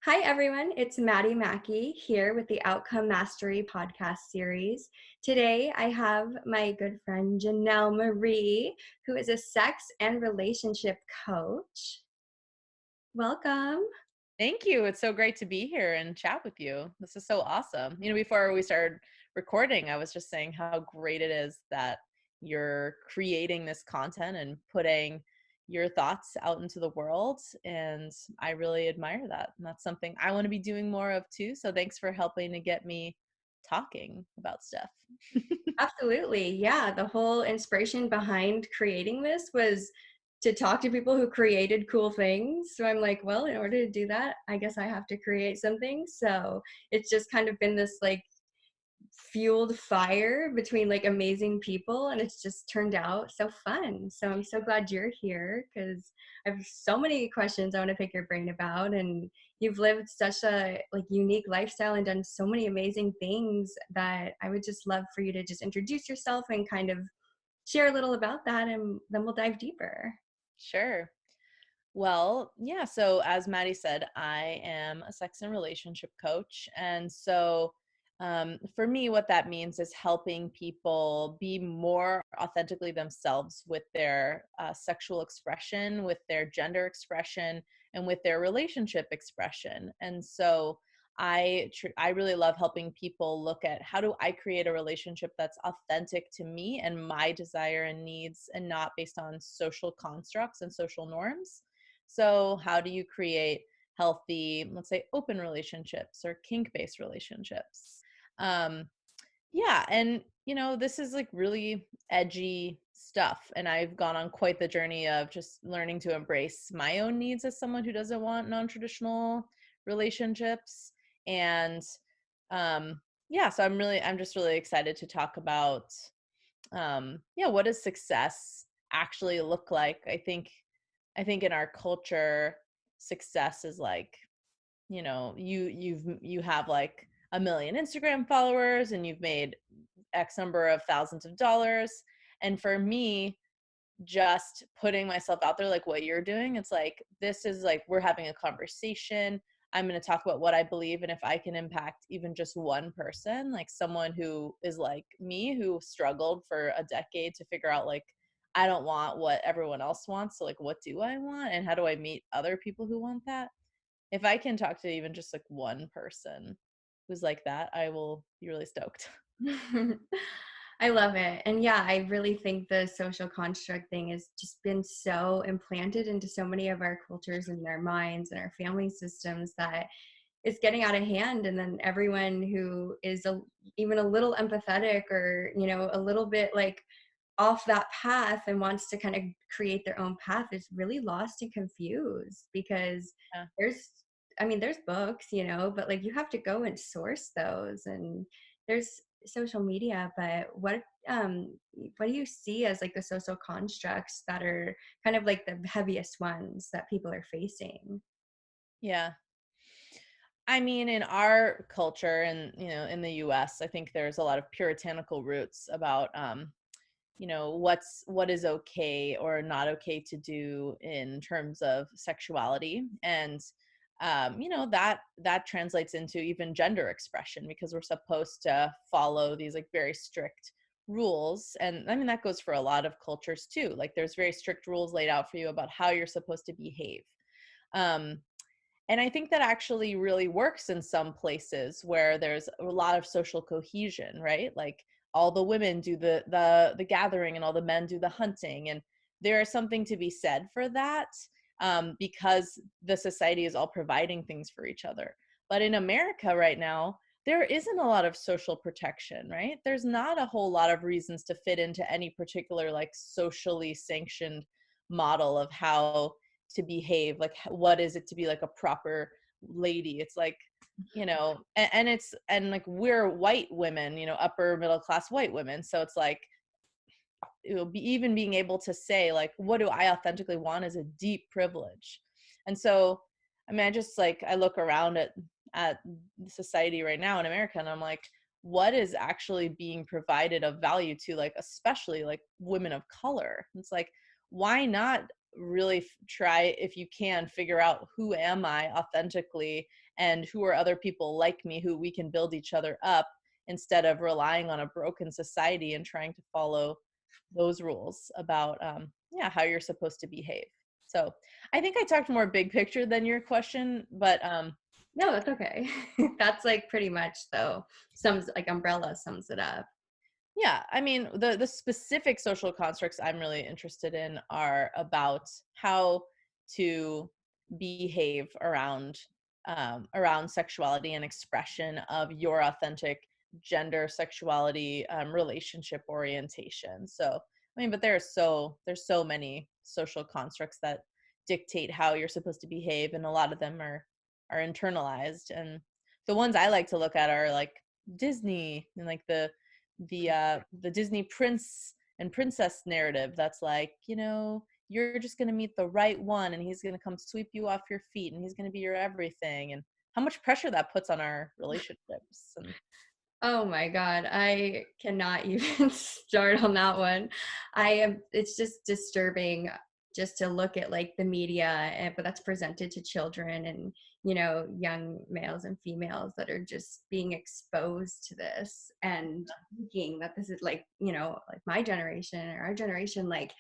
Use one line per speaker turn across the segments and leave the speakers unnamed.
Hi, everyone. It's Maddie Mackey here with the Outcome Mastery podcast series. Today, I have my good friend Janel Marie, who is a sex and relationship coach. Welcome.
Thank you. It's so great to be here and chat with you. This is so awesome. Before we started recording, I was just saying how great it is that you're creating this content and putting your thoughts out into the world. And I really admire that. And that's something I want to be doing more of too. So thanks for helping to get me talking about stuff.
Absolutely. Yeah. The whole inspiration behind creating this was to talk to people who created cool things. So I'm like, well, in order to do that, I guess I have to create something. So it's just kind of been this fueled fire between amazing people, and it's just turned out so fun. So I'm so glad you're here because I have so many questions I want to pick your brain about, and you've lived such a unique lifestyle and done so many amazing things that I would just love for you to just introduce yourself and kind of share a little about that, and then we'll dive deeper.
Sure. Well, yeah. So, as Maddie said, I am a sex and relationship coach. And so, for me, what that means is helping people be more authentically themselves with their sexual expression, with their gender expression, and with their relationship expression. And so, I really love helping people look at how do I create a relationship that's authentic to me and my desire and needs, and not based on social constructs and social norms. So, how do you create healthy, let's say, open relationships or kink based relationships? Um, yeah. And, this is like really edgy stuff. And I've gone on quite the journey of just learning to embrace my own needs as someone who doesn't want non traditional relationships. And, yeah, so I'm just really excited to talk about, yeah, what does success actually look like? I think in our culture, success is like, you have like a million Instagram followers and you've made X number of thousands of dollars. And for me, just putting myself out there like what you're doing, it's like this is like we're having a conversation. I'm going to talk about what I believe, and if I can impact even just one person, like someone who is like me, who struggled for a decade to figure out like I don't want what everyone else wants, so like what do I want and how do I meet other people who want that? If I can talk to even just like one person who's like that, I will be really stoked.
I love it. And yeah, I really think the social construct thing has just been so implanted into so many of our cultures and our minds and our family systems that it's getting out of hand. And then everyone who is even a little empathetic or, a little bit off that path and wants to kind of create their own path is really lost and confused because
Yeah.
there's there's books, but you have to go and source those, and there's social media. But what do you see as the social constructs that are kind of the heaviest ones that people are facing?
Yeah. I mean, in our culture and, in the US, I think there's a lot of puritanical roots about, what is okay or not okay to do in terms of sexuality. And, that translates into even gender expression because we're supposed to follow these like very strict rules. And I mean, that goes for a lot of cultures too. Like there's very strict rules laid out for you about how you're supposed to behave. Um, and I think that actually really works in some places where there's a lot of social cohesion, right? Like all the women do the gathering and all the men do the hunting, and there is something to be said for that, because the society is all providing things for each other. But in America right now, there isn't a lot of social protection, right? There's not a whole lot of reasons to fit into any particular like socially sanctioned model of how to behave, like what is it to be like a proper lady. It's like, and like we're white women, upper middle class white women, so it's like it will be even being able to say like what do I authentically want is a deep privilege. And so I mean, I just like I look around at society right now in America, and I'm like, what is actually being provided of value to like especially like women of color? It's like, why not really try, if you can, figure out who am I authentically and who are other people like me who we can build each other up, instead of relying on a broken society and trying to follow those rules about yeah, how you're supposed to behave. So I think I talked more big picture than your question, but
No, that's okay. That's like pretty much though sums like umbrella sums it up.
yeah, I mean, the specific social constructs I'm really interested in are about how to behave around around sexuality and expression of your authentic gender, sexuality, relationship orientation. So, I mean, but there's so many social constructs that dictate how you're supposed to behave, and a lot of them are internalized. And the ones I like to look at are like Disney and like the Disney prince and princess narrative that's like, you know, you're just going to meet the right one and he's going to come sweep you off your feet and he's going to be your everything, and how much pressure that puts on our relationships. And
Oh my God, I cannot even start on that one. It's just disturbing just to look at like the media, but that's presented to children and, young males and females that are just being exposed to this and thinking that this is like, like my generation or our generation, like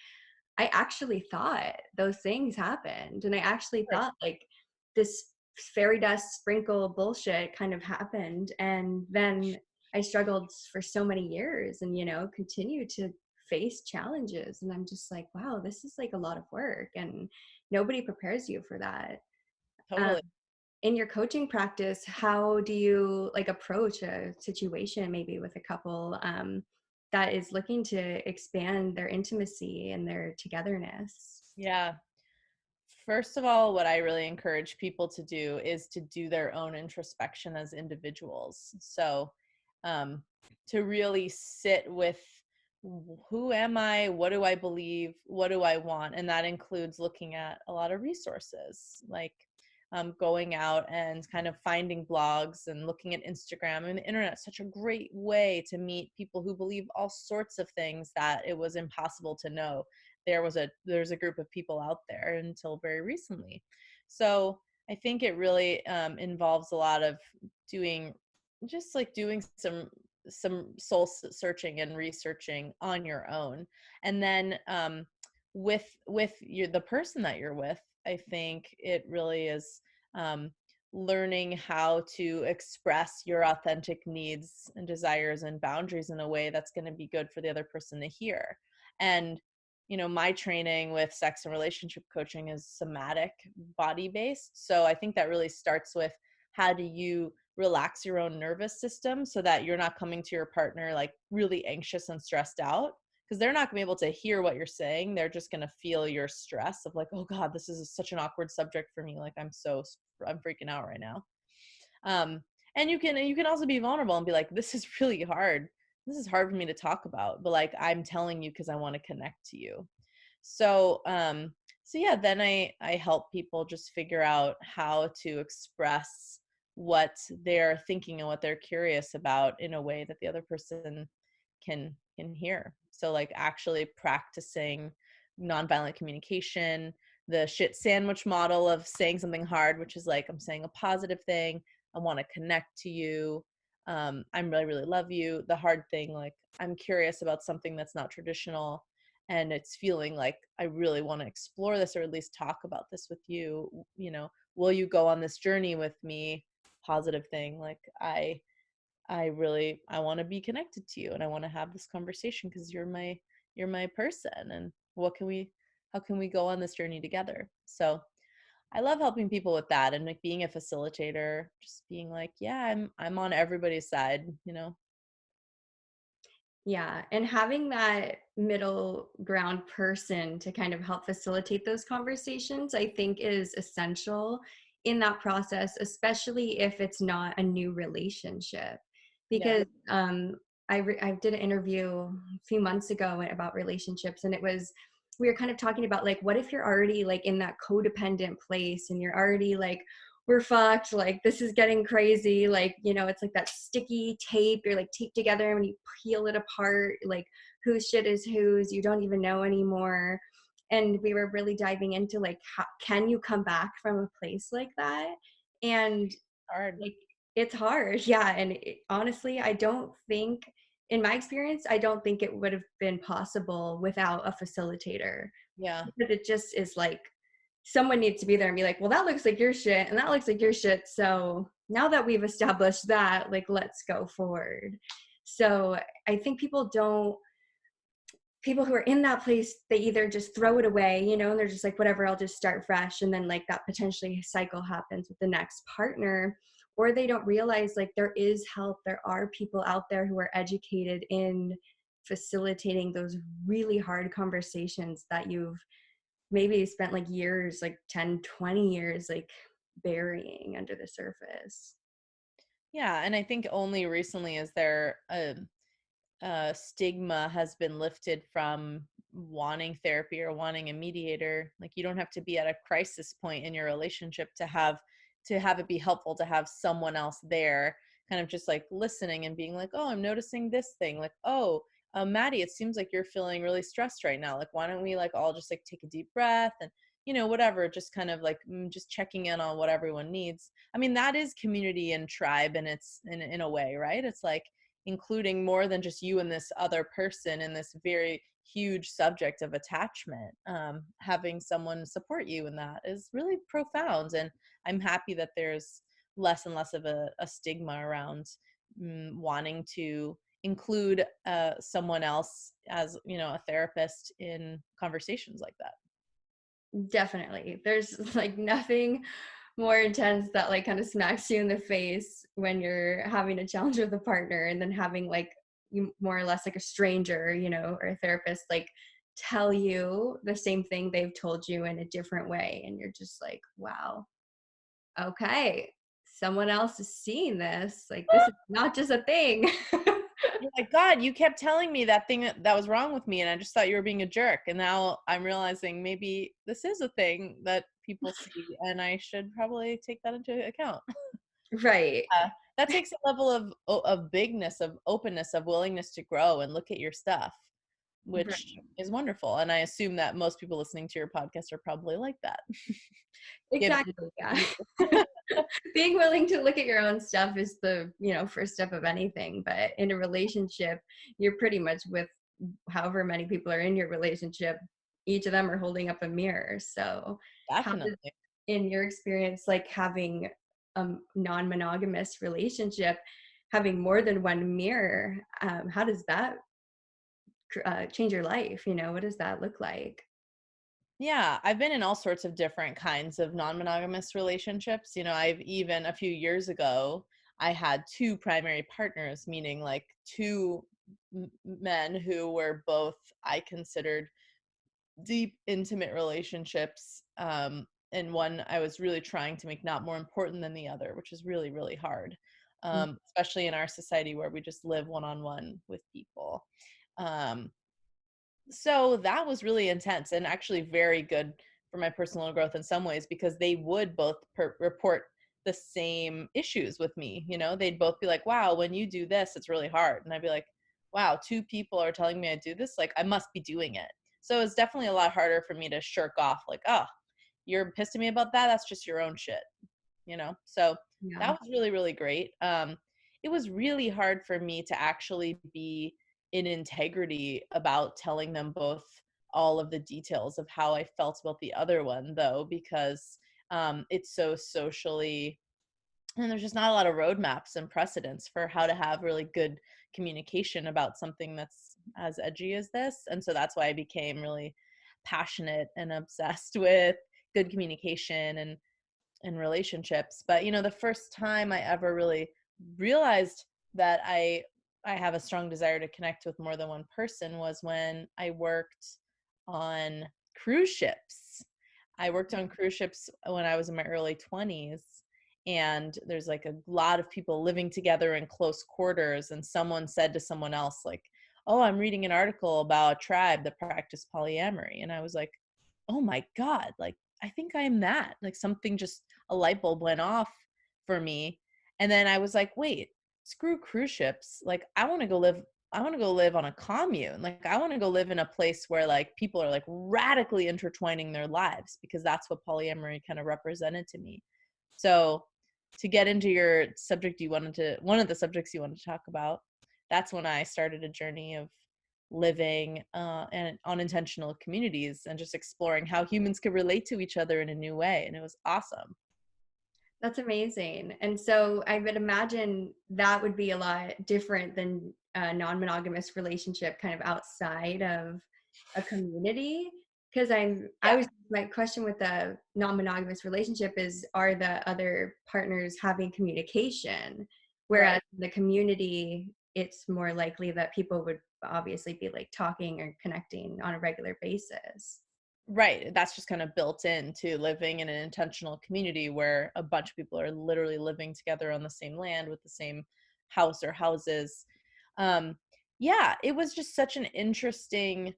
I actually thought those things happened. And I actually thought like this fairy dust sprinkle bullshit kind of happened. And then I struggled for so many years and, continue to face challenges. And I'm just like, wow, this is like a lot of work and nobody prepares you for that. Um,
totally.
in your coaching practice, how do you like approach a situation maybe with a couple that is looking to expand their intimacy and their togetherness?
Yeah. First of all, what I really encourage people to do is to do their own introspection as individuals. So, um, to really sit with who am I? What do I believe? What do I want? And that includes looking at a lot of resources, like going out and kind of finding blogs and looking at Instagram. And the internet is such a great way to meet people who believe all sorts of things that it was impossible to know there's a group of people out there until very recently. So I think it really involves a lot of doing just like doing some soul searching and researching on your own, and then with the person that you're with, I think it really is um, learning how to express your authentic needs and desires and boundaries in a way that's going to be good for the other person to hear. And my training with sex and relationship coaching is somatic, body based. So I think that really starts with how do you relax your own nervous system so that you're not coming to your partner like really anxious and stressed out, because they're not going to be able to hear what you're saying. They're just going to feel your stress of like, oh God, this is such an awkward subject for me. Like I'm freaking out right now. Um, and you can also be vulnerable and be like, this is really hard. This is hard for me to talk about, but like I'm telling you because I want to connect to you. So so yeah, then I help people just figure out how to express what they're thinking and what they're curious about in a way that the other person can hear. So like actually practicing nonviolent communication, the shit sandwich model of saying something hard, which is like I'm saying a positive thing, I want to connect to you, I'm really really love you. The hard thing, like I'm curious about something that's not traditional, and it's feeling like I really want to explore this or at least talk about this with you. Will you go on this journey with me? Positive thing, like I want to be connected to you and I want to have this conversation because you're my person, and how can we go on this journey together? So I love helping people with that, and like being a facilitator, just being like, yeah, I'm on everybody's side.
Yeah, and having that middle ground person to kind of help facilitate those conversations, I think is essential in that process, especially if it's not a new relationship.
Yeah.
Because I did an interview a few months ago about relationships, and we were kind of talking about like, what if you're already like in that codependent place and you're already like, we're fucked, like this is getting crazy, like it's like that sticky tape, you're like taped together, and when you peel it apart, like whose shit is whose, you don't even know anymore. And we were really diving into like, how can you come back from a place like that? And
Hard.
like, it's hard. Yeah. And honestly, I don't think, in my experience, I don't think it would have been possible without a facilitator,
Yeah.
because it just is like, someone needs to be there and be like, well, that looks like your shit and that looks like your shit. So now that we've established that, like, let's go forward. So I think people who are in that place, they either just throw it away, and they're just like, whatever, I'll just start fresh. And then like that potentially cycle happens with the next partner, or they don't realize like there is help. There are people out there who are educated in facilitating those really hard conversations that you've maybe spent like years, like 10, 20 years, like burying under the surface.
Yeah, and I think only recently is there a stigma has been lifted from wanting therapy or wanting a mediator. Like you don't have to be at a crisis point in your relationship to have it be helpful to have someone else there, kind of just like listening and being like, oh, I'm noticing this thing. Like, oh, Maddie, it seems like you're feeling really stressed right now. Like, why don't we like all just like take a deep breath and whatever, just kind of like just checking in on what everyone needs. I mean, that is community and tribe, and it's in a way, right? It's like including more than just you and this other person in this very huge subject of attachment. Having someone support you in that is really profound. And I'm happy that there's less and less of a stigma around wanting to include someone else as, a therapist in conversations like that.
Definitely. There's like nothing more intense that like kind of smacks you in the face when you're having a challenge with a partner, and then having like you more or less like a stranger, or a therapist, like tell you the same thing they've told you in a different way. And you're just like, wow, okay, someone else is seeing this. Like, this is not just a thing.
You're like, God, you kept telling me that thing that was wrong with me, and I just thought you were being a jerk. And now I'm realizing maybe this is a thing that people see, and I should probably take that into account.
Right.
That takes a level of bigness, of openness, of willingness to grow and look at your stuff, which
Right.
is wonderful. And I assume that most people listening to your podcast are probably like that. Given
Exactly. Yeah.
you.
Being willing to look at your own stuff is the first step of anything. But in a relationship, you're pretty much with however many people are in your relationship. Each of them are holding up a mirror. So how does,
Definitely.
in your experience, like having a non-monogamous relationship, having more than one mirror, how does that change your life? What does that look like?
Yeah, I've been in all sorts of different kinds of non-monogamous relationships. I've even a few years ago, I had two primary partners, meaning like two men who were both, I considered, deep, intimate relationships. And one I was really trying to make not more important than the other, which is really, really hard, especially in our society where we just live one-on-one with people. Um, so that was really intense and actually very good for my personal growth in some ways, because they would both report the same issues with me. They'd both be like, wow, when you do this, it's really hard. And I'd be like, wow, two people are telling me I do this. Like, I must be doing it. So it's definitely a lot harder for me to shirk off. Like, oh, you're pissed at me about that. That's just your own shit. So that
Yeah.
was really, really great. It was really hard for me to actually be in integrity about telling them both all of the details of how I felt about the other one, though, because it's so socially, and there's just not a lot of roadmaps and precedents for how to have really good communication about something that's as edgy as this. And so that's why I became really passionate and obsessed with good communication and relationships. But the first time I ever really realized that I have a strong desire to connect with more than one person was when I worked on cruise ships. I worked on cruise ships when I was in my early 20s, and there's like a lot of people living together in close quarters, and someone said to someone else like, "Oh, I'm reading an article about a tribe that practiced polyamory." And I was like, "Oh my god, like I think I'm that." Like something just, a light bulb went off for me. And then I was like, "Wait, screw cruise ships. Like I want to go live I want to go live on a commune. Like I want to go live in a place where like people are like radically intertwining their lives, because that's what polyamory kind of represented to me. So to get into your subject one of the subjects you wanted to talk about, that's when I started a journey of living in unintentional communities and just exploring how humans could relate to each other in a new way. And it was awesome.
That's amazing. And so I would imagine that would be a lot different than a non-monogamous relationship kind of outside of a community. Because I
Yeah,
was my question with the non-monogamous relationship is, are the other partners having communication? Whereas
right.
the community, it's more likely that people would obviously be like talking or connecting on a regular basis.
Right. That's just kind of built into living in an intentional community where a bunch of people are literally living together on the same land with the same house or houses. Um, yeah, it was just such an interesting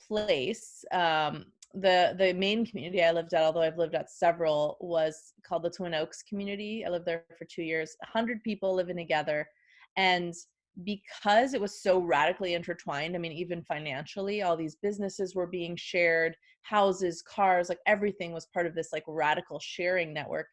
place. The main community I lived at, although I've lived at several, was called the Twin Oaks community. I lived there for 2 years, 100 people living together. And because it was so radically intertwined, I mean, even financially, all these businesses were being shared, houses, cars, like everything was part of this like radical sharing network.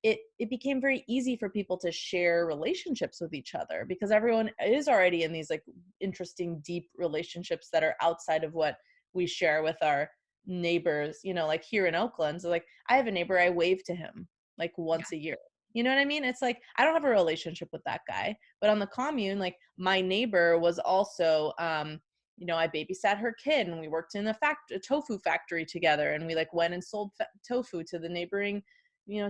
It became very easy for people to share relationships with each other, because everyone is already in these like interesting deep relationships that are outside of what we share with our neighbors. Like here in Oakland, so like I have a neighbor, I wave to him like once a year. You know what I mean? It's like I don't have a relationship with that guy, but on the commune, like my neighbor was also I babysat her kid, and we worked in a tofu factory together, and we like went and sold tofu to the neighboring,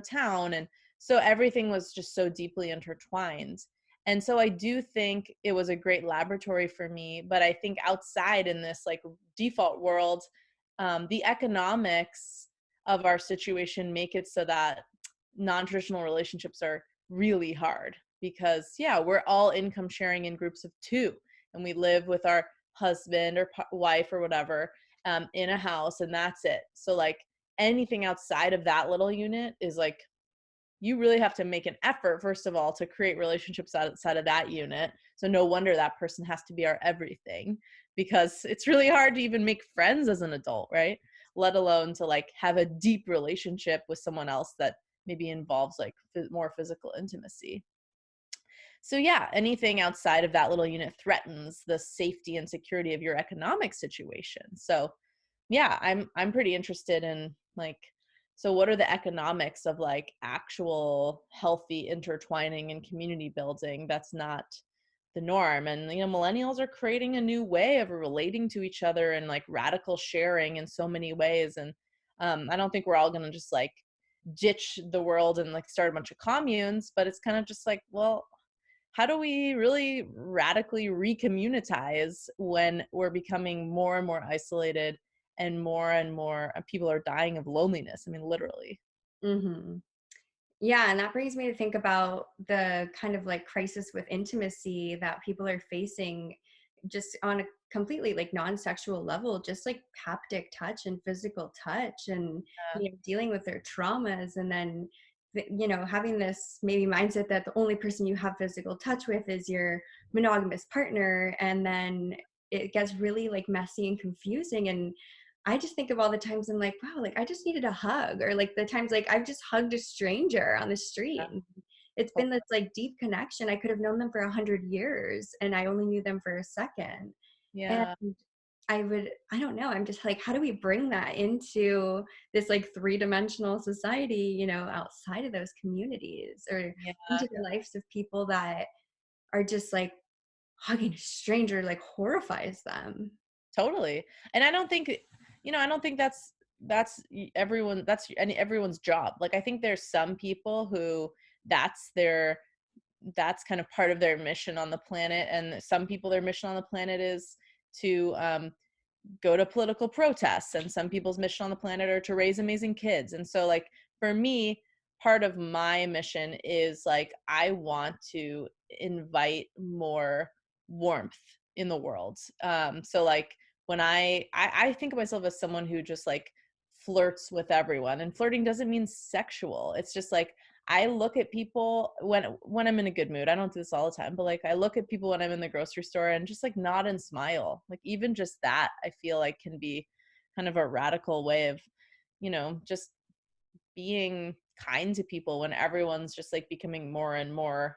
town. And so everything was just so deeply intertwined. And so I do think it was a great laboratory for me, but I think outside in this like default world, the economics of our situation make it so that non-traditional relationships are really hard, because yeah, we're all income sharing in groups of two, and we live with our husband or wife or whatever in a house, and that's it. So like anything outside of that little unit is like, you really have to make an effort, first of all, to create relationships outside of that unit. So no wonder that person has to be our everything, because it's really hard to even make friends as an adult, right? Let alone to like have a deep relationship with someone else that maybe involves like more physical intimacy. So yeah, anything outside of that little unit threatens the safety and security of your economic situation. So yeah, I'm pretty interested in like, so what are the economics of like actual healthy intertwining and community building that's not the norm? And millennials are creating a new way of relating to each other and like radical sharing in so many ways. And I don't think we're all going to just like ditch the world and like start a bunch of communes, but it's kind of just like, well, how do we really radically recommunitize when we're becoming more and more isolated, and more people are dying of loneliness? I mean, literally.
Hmm. Yeah, and that brings me to think about the kind of like crisis with intimacy that people are facing just on a completely like non-sexual level, just like haptic touch and physical touch and dealing with their traumas, and then having this maybe mindset that the only person you have physical touch with is your monogamous partner, and then it gets really like messy and confusing. And I just think of all the times I'm like, wow, like I just needed a hug, or like the times like I've just hugged a stranger on the
Yeah,
street. And it's
to-
been this like deep connection. I could have known them for 100 years and I only knew them for a second. And
yeah,
I don't know, I'm just like, how do we bring that into this like three-dimensional society, outside of those communities, or
yeah,
into the lives of people that are just like hugging a stranger like horrifies them.
totally. And I don't think everyone's job. Like I think there's some people who that's their that's kind of part of their mission on the planet, and some people their mission on the planet is to go to political protests, and some people's mission on the planet are to raise amazing kids. And so like for me, part of my mission is like I want to invite more warmth in the world. So like when I think of myself as someone who just like flirts with everyone, and flirting doesn't mean sexual. It's just like I look at people when I'm in a good mood. I don't do this all the time, but like I look at people when I'm in the grocery store and just like nod and smile. Like even just that I feel like can be kind of a radical way of, just being kind to people when everyone's just like becoming more and more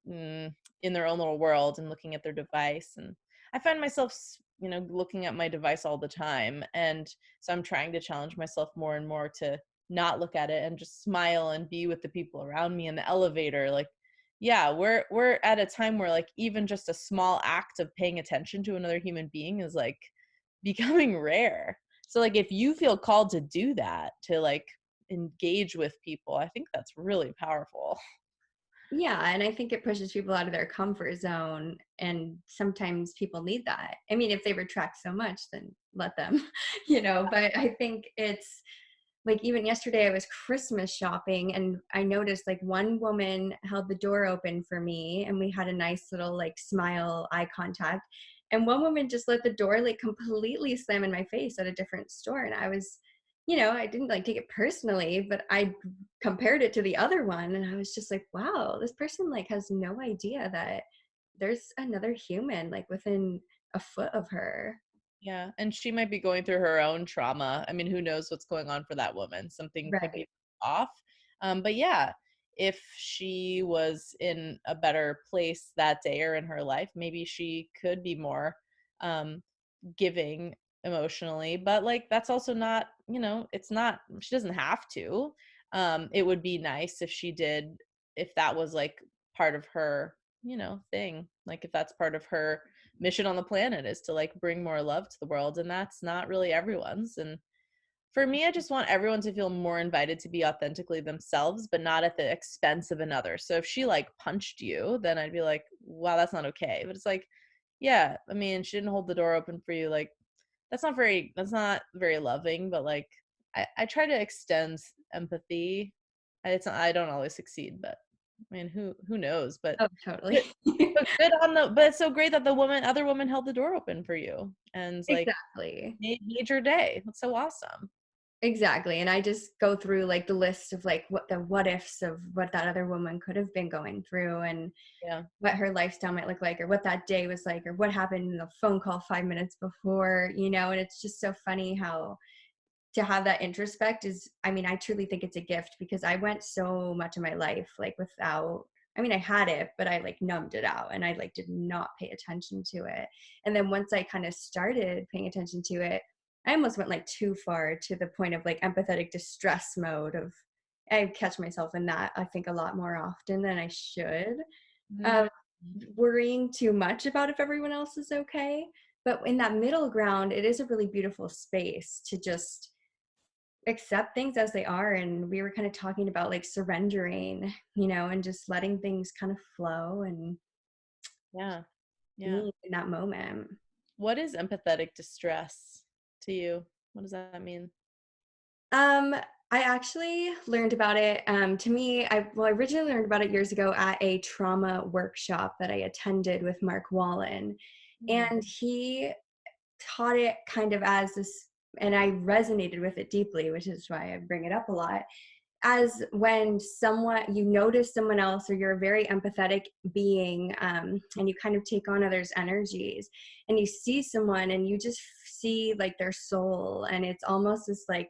in their own little world and looking at their device. And I find myself looking at my device all the time, and so I'm trying to challenge myself more and more to not look at it and just smile and be with the people around me in the elevator. Like, yeah, we're at a time where like even just a small act of paying attention to another human being is like becoming rare. So like if you feel called to do that, to like engage with people, I think that's really powerful.
Yeah, and I think it pushes people out of their comfort zone, and sometimes people need that. I mean, if they retract so much, then let them, but I think it's like even yesterday I was Christmas shopping and I noticed like one woman held the door open for me and we had a nice little like smile eye contact, and one woman just let the door like completely slam in my face at a different store, and I was, I didn't like take it personally, but I compared it to the other one and I was just like, wow, this person like has no idea that there's another human like within a foot of her.
Yeah, and she might be going through her own trauma. I mean, who knows what's going on for that woman? Something could
Right.
be off. But yeah, if she was in a better place that day or in her life, maybe she could be more um, giving emotionally. But like, that's also not, it's not, she doesn't have to. It would be nice if she did, if that was like part of her, thing. Like, if that's part of her mission on the planet is to like bring more love to the world, and that's not really everyone's. And for me, I just want everyone to feel more invited to be authentically themselves, but not at the expense of another. So if she like punched you, then I'd be like, wow, that's not okay. But it's like, yeah, I mean, she didn't hold the door open for you. Like, that's not very loving. But like, I try to extend empathy. I don't always succeed, but I mean, who knows?
Oh, totally.
Good, but good on the. But it's so great that the other woman held the door open for you and like
Exactly.
made your day. That's so awesome.
Exactly, and I just go through, like, the list of, like, what ifs of what that other woman could have been going through and
Yeah.
what her lifestyle might look like or what that day was like or what happened in the phone call 5 minutes before, and it's just so funny how to have that introspect is, I mean, I truly think it's a gift because I went so much of my life, like, without, I mean, I had it, but I, like, numbed it out and I, like, did not pay attention to it, and then once I kinda started paying attention to it, I almost went, like, too far to the point of, like, empathetic distress mode of I catch myself in that, I think, a lot more often than I should,
Mhm.
of worrying too much about if everyone else is okay, but in that middle ground, it is a really beautiful space to just accept things as they are, and we were kind of talking about like surrendering, and just letting things kind of flow and
Yeah. Yeah.
being in that moment.
What is empathetic distress to you? What does that mean?
um I actually learned about it, to me, I originally learned about it years ago at a trauma workshop that I attended with Mark Wallen,
Mm.
and he taught it kind of as this, and I resonated with it deeply, which is why I bring it up a lot, as when someone, you notice someone else or you're a very empathetic being, and you kind of take on others energies and you see someone and you just see like their soul, and it's almost this like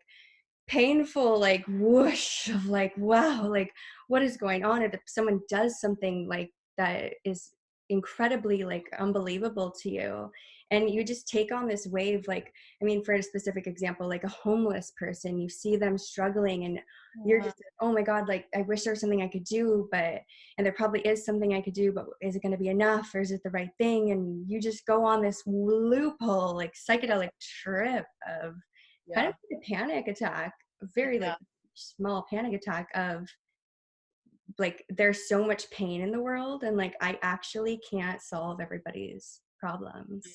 painful like whoosh of like, wow, like what is going on, if someone does something like that is incredibly like unbelievable to you, and you just take on this wave, like, I mean, for a specific example, like a homeless person, you see them struggling and you're
Yeah.
just like, oh my god, like I wish there was something I could do, but, and there probably is something I could do, but is it going to be enough or is it the right thing, and you just go on this loophole like psychedelic trip of kind of
Yeah.
like a panic attack, a very
Yeah.
like small panic attack of like there's so much pain in the world and like I actually can't solve everybody's problems.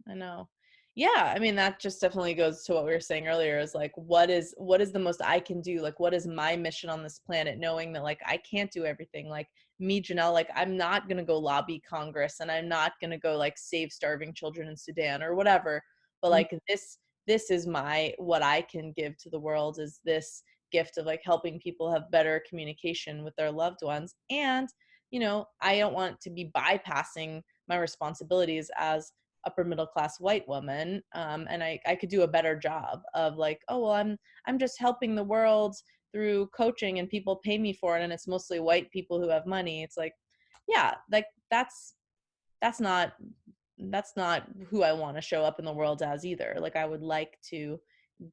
I know. Yeah, I mean that just definitely goes to what we were saying earlier is like what is the most I can do? Like what is my mission on this planet, knowing that like I can't do everything. Like me, Janelle, like I'm not going to go lobby Congress and I'm not going to go like save starving children in Sudan or whatever. But
Mm,
like this is my what I can give to the world is this gift of like helping people have better communication with their loved ones. And, I don't want to be bypassing my responsibilities as upper middle class white woman. And I could do a better job of like, oh, well, I'm just helping the world through coaching and people pay me for it. And it's mostly white people who have money. It's like, yeah, like that's not that's not who I want to show up in the world as either. Like I would like to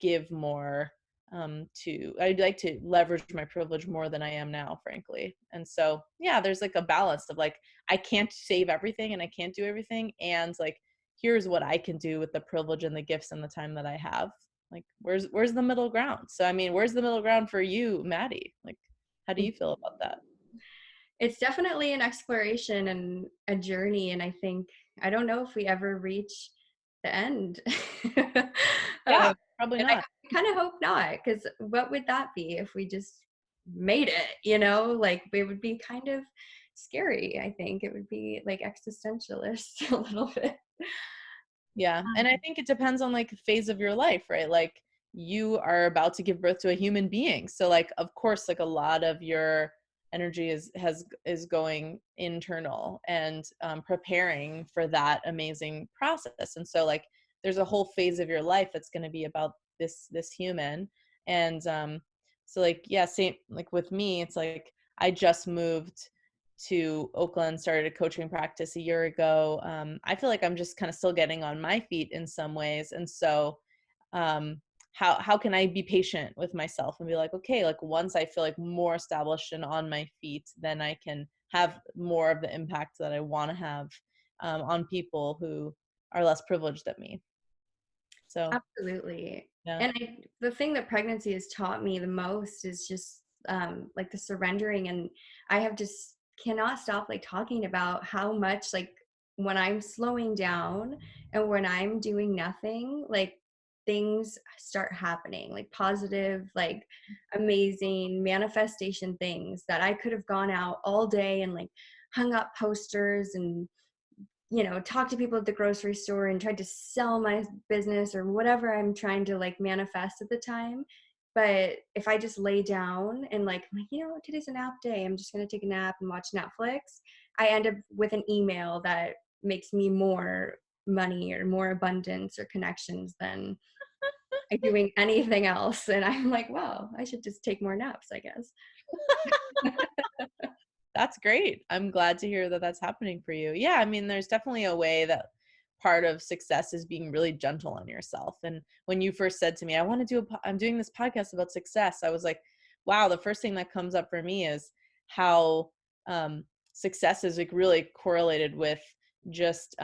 give more I'd like to leverage my privilege more than I am now, frankly. And so, yeah, there's like a balance of like I can't save everything and I can't do everything, and like here's what I can do with the privilege and the gifts and the time that I have. Like where's the middle ground? So I mean, where's the middle ground for you, Maddie? Like how do you feel about that?
It's definitely an exploration and a journey, and I don't know if we ever reach the end.
Yeah,
um,
probably
and I
not.
kind of hope not, because what would that be if we just made it, like it would be kind of scary. I think it would be like existentialist a little bit.
Yeah. And I think it depends on like the phase of your life, right? Like you are about to give birth to a human being. So like of course like a lot of your energy is going internal and preparing for that amazing process. And so like there's a whole phase of your life that's going to be about this human. And so like yeah, same like with me, it's like I just moved to Oakland, started a coaching practice a year ago. I feel like I'm just kind of still getting on my feet in some ways. And so um, how can I be patient with myself and be like, okay, like once I feel like more established and on my feet, then I can have more of the impact that I want to have on people who are less privileged than me. So
Absolutely.
yeah.
And the thing that pregnancy has taught me the most is just like the surrendering. And I have just cannot stop like talking about how much like when I'm slowing down and when I'm doing nothing, like things start happening, like positive, like amazing manifestation things that I could have gone out all day and like hung up posters and talk to people at the grocery store and tried to sell my business or whatever I'm trying to like manifest at the time. But if I just lay down and like, today's a nap day, I'm just going to take a nap and watch Netflix, I end up with an email that makes me more money or more abundance or connections than doing anything else. And I'm like, wow, I should just take more naps, I guess.
That's great. I'm glad to hear that that's happening for you. Yeah, I mean, there's definitely a way that part of success is being really gentle on yourself. And when you first said to me, I'm doing this podcast about success, I was like, wow, the first thing that comes up for me is how success is like really correlated with just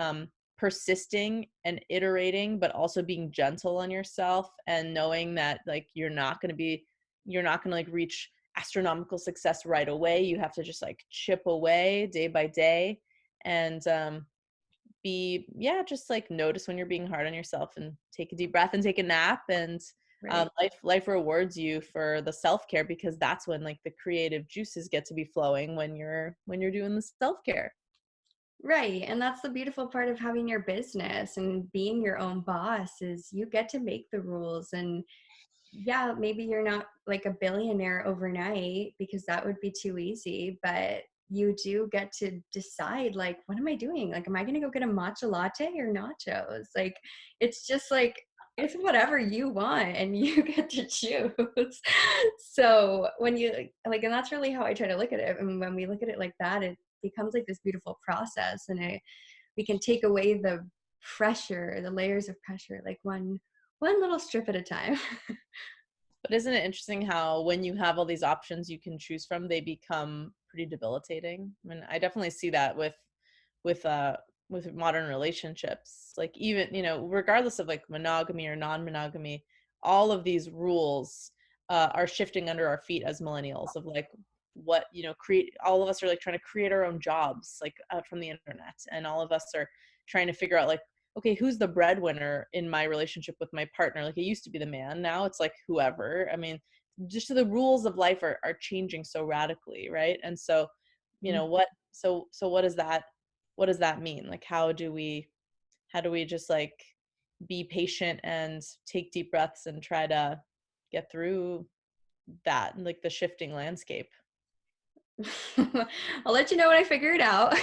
persisting and iterating, but also being gentle on yourself and knowing that like you're not going to like reach astronomical success right away. You have to just like chip away day by day and just like notice when you're being hard on yourself and take a deep breath and take a nap. And
Right.
life rewards you for the self-care, because that's when like the creative juices get to be flowing when you're doing the self-care.
Right. And that's the beautiful part of having your business and being your own boss is you get to make the rules. And yeah, maybe you're not like a billionaire overnight because that would be too easy, but you do get to decide like, what am I doing? Like, am I going to go get a matcha latte or nachos? Like, it's just like, it's whatever you want and you get to choose. So when you like, and that's really how I try to look at it. And when we look at it like that, it becomes like this beautiful process, and we can take away the pressure, the layers of pressure, like one little strip at a time.
But isn't it interesting how when you have all these options you can choose from, they become pretty debilitating? I mean, I definitely see that with uh with modern relationships. Like even, regardless of like monogamy or non-monogamy, all of these rules are shifting under our feet as millennials of like what, create all of us are like trying to create our own jobs like from the internet, and all of us are trying to figure out like, okay, who's the breadwinner in my relationship with my partner? Like it used to be the man, now it's like whoever. I mean, just the rules of life are changing so radically, right? And so, what does that mean? Like how do we just like be patient and take deep breaths and try to get through that, like the shifting landscape.
I'll let you know when I figure it out.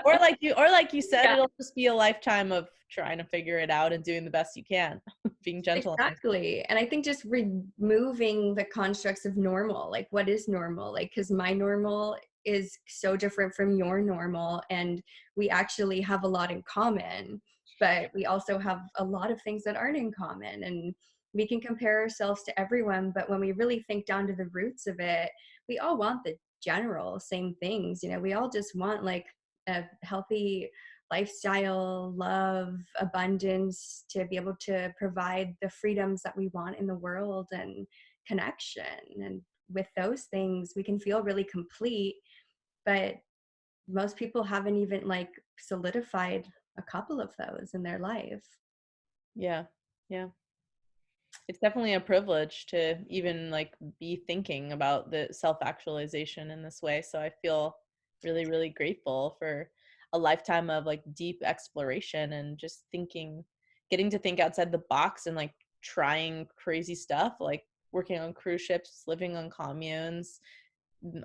Or like you said,
Yeah,
it'll just be a lifetime of trying to figure it out and doing the best you can, being gentle on yourself.
exactly. And I think just removing the constructs of normal, like what is normal? Like, because my normal is so different from your normal, and we actually have a lot in common, but we also have a lot of things that aren't in common. And we can compare ourselves to everyone, but when we really think down to the roots of it, we all want the general same things. We all just want like a healthy lifestyle, love, abundance, to be able to provide the freedoms that we want in the world, and connection. And with those things, we can feel really complete. But most people haven't even like solidified a couple of those in their life.
Yeah. Yeah. It's definitely a privilege to even like be thinking about the self-actualization in this way. So I feel really, really grateful for a lifetime of like deep exploration and just thinking, getting to think outside the box and like trying crazy stuff, like working on cruise ships, living on communes.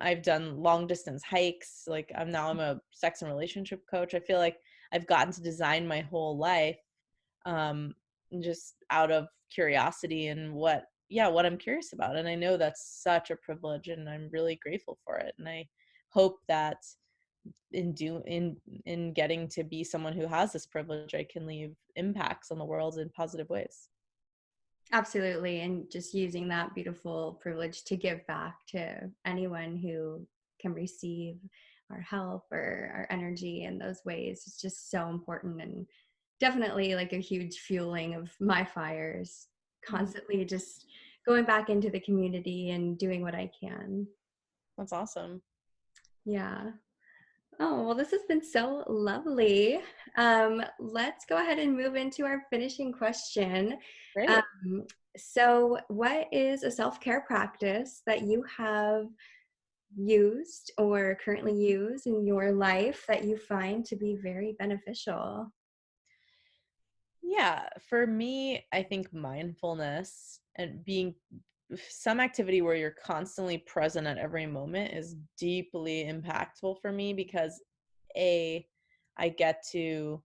I've done long distance hikes. Like I'm a sex and relationship coach. I feel like I've gotten to design my whole life, um, just out of curiosity and what I'm curious about. And I know that's such a privilege, and I'm really grateful for it. And I hope that in getting to be someone who has this privilege, I can leave impacts on the world in positive ways.
Absolutely. And just using that beautiful privilege to give back to anyone who can receive our help or our energy in those ways is just so important, and definitely like a huge fueling of my fires,
Mhm.
constantly just going back into the community and doing what I can.
That's awesome.
Yeah. Oh, well, this has been so lovely. Let's go ahead and move into our finishing question.
Great.
Um, so, what is a self care practice that you have used or currently use in your life that you find to be very beneficial?
Yeah, for me, I think mindfulness and being some activity where you're constantly present at every moment is deeply impactful for me because A, I get to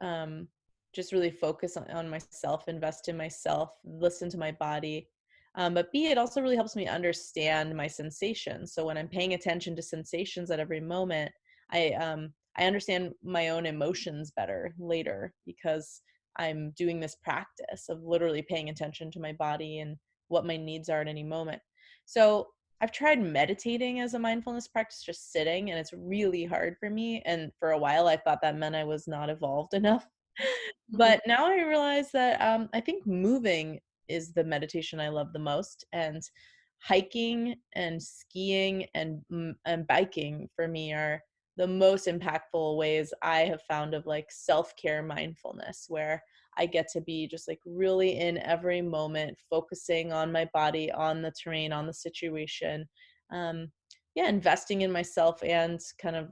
um, just really focus on myself, invest in myself, listen to my body. But B, it also really helps me understand my sensations. So when I'm paying attention to sensations at every moment, I understand my own emotions better later because I'm doing this practice of literally paying attention to my body and what my needs are at any moment. So I've tried meditating as a mindfulness practice, just sitting, and it's really hard for me. And for a while, I thought that meant I was not evolved enough.
Mhm.
But now I realize that I think moving is the meditation I love the most, and hiking and skiing and biking for me are the most impactful ways I have found of like self-care mindfulness, where I get to be just like really in every moment, focusing on my body, on the terrain, on the situation. Um, yeah, investing in myself and kind of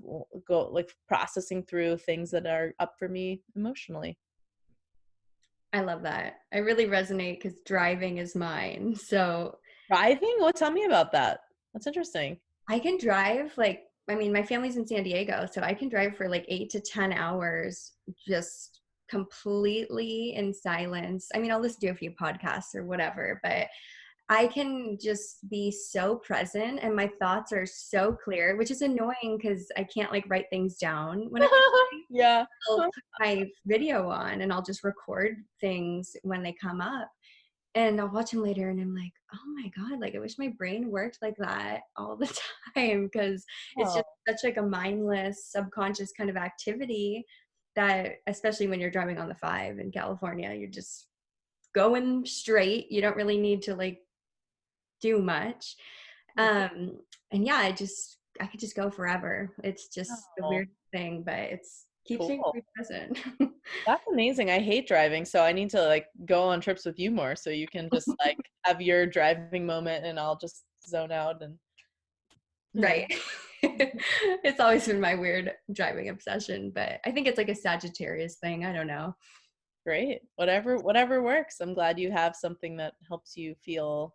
go like processing through things that are up for me emotionally.
I love that. I really resonate because driving is mine. So
Driving? Well, tell me about that. That's interesting.
I can drive like, I mean, my family's in San Diego, so I can drive for like 8 to 10 hours just completely in silence. I mean, I'll listen to a few podcasts or whatever, but I can just be so present and my thoughts are so clear, which is annoying because I can't like write things down when I'm driving.
Yeah.
I'll put my video on and I'll just record things when they come up. And I'll watch them later and I'm like, oh my God, like I wish my brain worked like that all the time, because it's
Oh,
just such like a mindless, subconscious kind of activity that, especially when you're driving on the five in California, you're just going straight. You don't really need to like do much. Um, and yeah, I could just go forever. It's just the
wow.
weird thing, but it's keeps me
Cool.
very present.
That's amazing. I hate driving, so I need to like go on trips with you more so you can just like have your driving moment and I'll just zone out and yeah.
Right. It's always been my weird driving obsession, but I think it's like a Sagittarius thing. I don't know.
Great. Whatever works. I'm glad you have something that helps you feel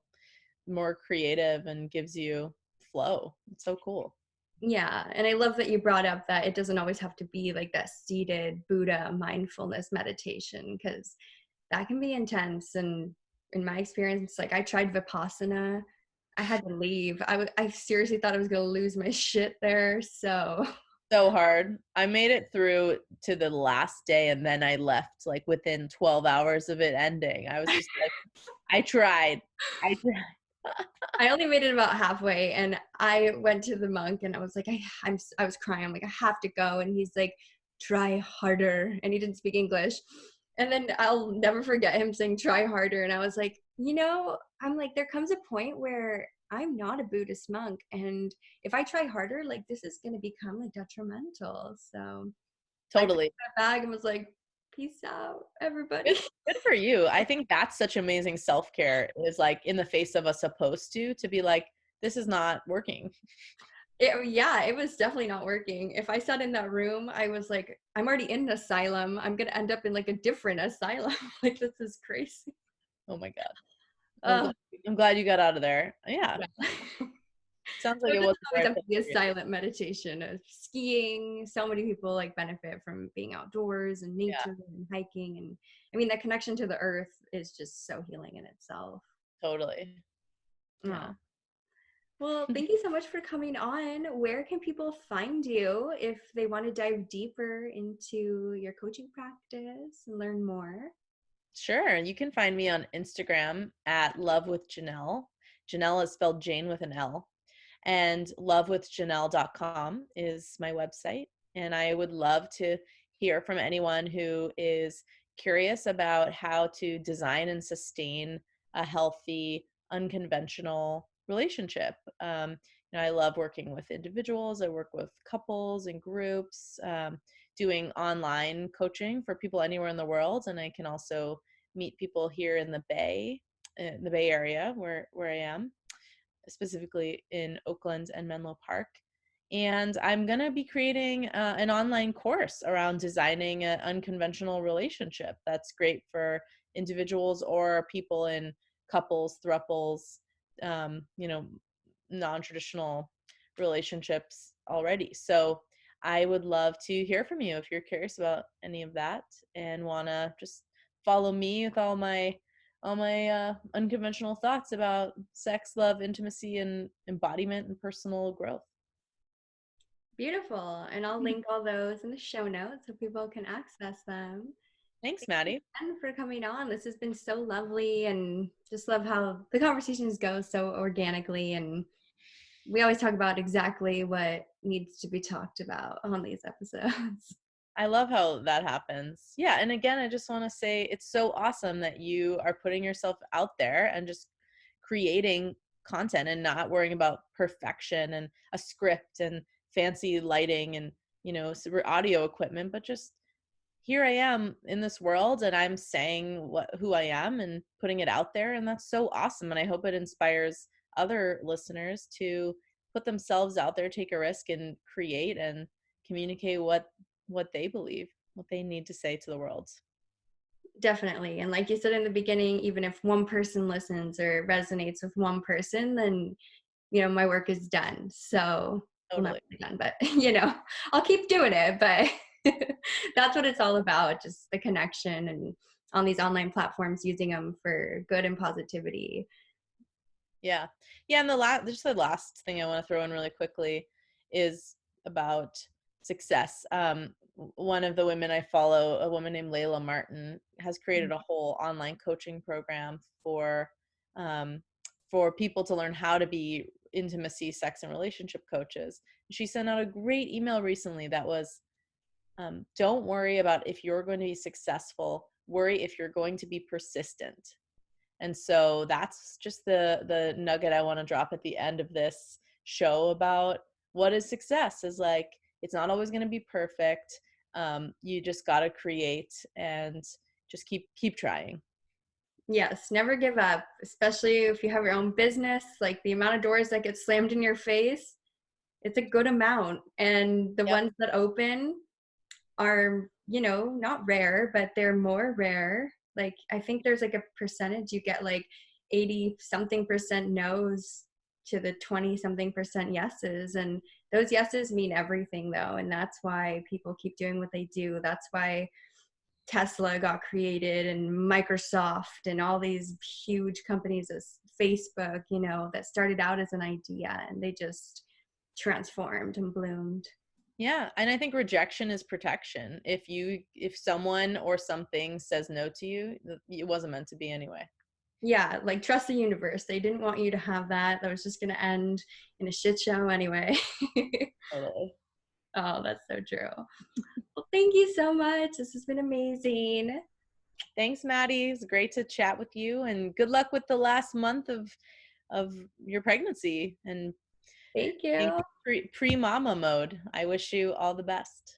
more creative and gives you flow. It's so cool.
Yeah, and I love that you brought up that it doesn't always have to be like that seated Buddha mindfulness meditation, because that can be intense. And in my experience, like I tried Vipassana, I had to leave. I seriously thought I was gonna lose my shit there. So
So hard. I made it through to the last day and then I left like within 12 hours of it ending. I was just like, I tried. I tried.
I only made it about halfway, and I went to the monk and I was like, I was crying. I'm like, I have to go. And he's like, try harder. And he didn't speak English. And then I'll never forget him saying, try harder. And I was like, I'm like, there comes a point where I'm not a Buddhist monk. And if I try harder, like this is going to become like detrimental. So I took
Totally.
that bag and was like, peace out, everybody.
Good for you. I think that's such amazing self-care is like in the face of a supposed to be like, this is not working.
Yeah, it was definitely not working. If I sat in that room, I was like, I'm already in an asylum. I'm gonna end up in like a different asylum. Like this is crazy.
Oh my God. Well,
Uh,
I'm glad you got out of there. Yeah.
yeah.
Sounds
So
like
it
it
doesn't
wasn't the
always
right
have to
thing
be a
for you.
silent meditation. Skiing, so many people like benefit from being outdoors and
Yeah,
nature and hiking. And I mean, that connection to the earth is just so healing in itself.
totally. Yeah.
Oh. Well, thank you so much for coming on. Where can people find you if they want to dive deeper into your coaching practice and learn more?
Sure. You can find me on Instagram at Love with Janelle. Janelle is spelled Jane with an L. And lovewithjanelle.com is my website. And I would love to hear from anyone who is curious about how to design and sustain a healthy, unconventional relationship. I love working with individuals. I work with couples and groups, doing online coaching for people anywhere in the world. And I can also meet people here in the Bay Area where I am, specifically in Oakland and Menlo Park. And I'm going to be creating an online course around designing an unconventional relationship that's great for individuals or people in couples, thruples, um, you know, non-traditional relationships already. So I would love to hear from you if you're curious about any of that and want to just follow me with all my unconventional thoughts about sex, love, intimacy, and embodiment and personal growth.
Beautiful. And I'll
Mhm.
link all those in the show notes so people can access them.
Thanks,
Thank you
Maddie.
again for coming on. This has been so lovely, and just love how the conversations go so organically. And we always talk about exactly what needs to be talked about on these episodes.
I love how that happens. Yeah. And again, I just want to say it's so awesome that you are putting yourself out there and just creating content and not worrying about perfection and a script and fancy lighting and, super audio equipment, but just here I am in this world and I'm saying who I am and putting it out there. And that's so awesome. And I hope it inspires other listeners to put themselves out there, take a risk and create and communicate what they believe, what they need to say to the world.
Definitely. And like you said in the beginning, even if one person listens or resonates with one person, then, my work is done. So, well, not
Totally.
really done, but, I'll keep doing it. But that's what it's all about, just the connection and on these online platforms, using them for good and positivity.
Yeah. Yeah. And just the last thing I want to throw in really quickly is about success. One of the women I follow, a woman named Layla Martin, has created a whole online coaching program um, for people to learn how to be intimacy, sex, and relationship coaches. She sent out a great email recently that was, don't worry about if you're going to be successful, worry if you're going to be persistent. And so that's just the nugget I want to drop at the end of this show about what is success is like, it's not always going to be perfect. You just got to create and just keep trying.
Yes, never give up, especially if you have your own business. Like the amount of doors that get slammed in your face, it's a good amount. And the
Yep.
ones that open are, not rare, but they're more rare. Like I think there's like a percentage you get like 80 something percent no's to the 20 something percent yeses. And those yeses mean everything though. And that's why people keep doing what they do. That's why Tesla got created and Microsoft and all these huge companies as Facebook, you know, that started out as an idea and they just transformed and bloomed.
Yeah, and I think rejection is protection. If someone or something says no to you, it wasn't meant to be anyway.
Yeah, like trust the universe. They didn't want you to have that. That was just going to end in a shit show anyway.
Totally.
Oh, that's so true. Well, thank you so much. This has been amazing.
Thanks, Maddie. It's great to chat with you, and good luck with the last month of your pregnancy and
Thank
being
you.
pre-mama mode. I wish you all the best.